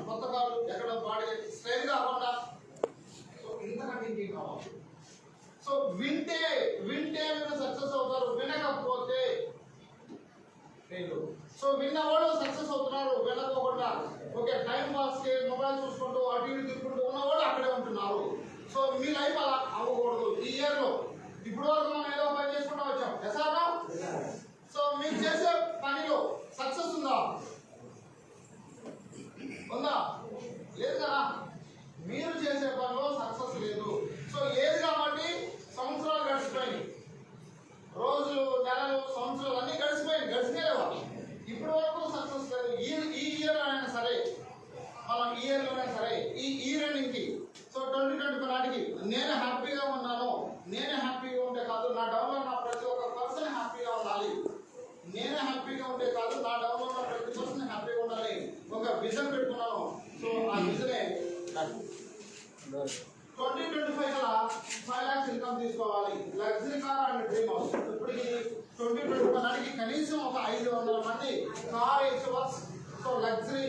కొత్త కారు ఎక్కడ body straight కాకుండా. సో ఇంతకంటే ఇంకేం కావాలి? సో వింటే వింటే మీరు సక్సెస్ అవుతారు, వినకపోతే ఫెయిల్. సో విన్నవాళ్ళు సక్సెస్ అవుతున్నారు, వినకోకుండా ఓకే టైం పాస్ కి మొబైల్ చూసుకుంటూ అటు ఇటు తిప్పుకుంటూ ఉన్నవాళ్ళు అక్కడే ఉంటున్నారు. సో మీ లైఫ్ అలా అవ్వకూడదు. ఈ ఇయర్ లో ఇప్పుడు వరకు మనం ఏదో పని చేసుకుంటూ వచ్చాం. ఎసారా? సో మీరు చేసే పనిలో సక్సెస్ ఉందా? ఉందా? లేదు కదా. మీరు చేసే పనిలో సక్సెస్ లేదు. సో ఏది కాబట్టి సంవత్సరాలు గడిచిపోయినాయి, రోజులు, నెలలు, సంవత్సరాలు అన్ని గడిచిపోలేవా? ఇప్పటి వరకు సక్సెస్ లేదు. ఈ ఇయర్ అయినా సరే, మనం ఈ ఇయర్లోనే సరే ఈ రన్నింగ్కి సో 2025 నాటికి నేను హ్యాపీగా ఉన్నాను. నేను హ్యాపీగా ఉంటే కాదు, నా డౌన్లో ఉన్న ప్రతి ఒక్క పర్సన్ హ్యాపీగా ఉండాలి. నేను హ్యాపీగా ఉంటే కాదు, నా డౌన్లో ఉన్న ప్రతి పర్సన్ హ్యాపీగా ఉండాలి. ఒక విజన్ పెట్టుకున్నాను. సో ఆ విజనే 2025 కల్లా 5 lakhs ఇన్కమ్ తీసుకోవాలి. Luxury car and dream house. ఇప్పటికి 2025 నాటికి కనీసం ఒక 500 మంది కార్ ఎక్స్పర్ట్స్ సో లగ్జరీ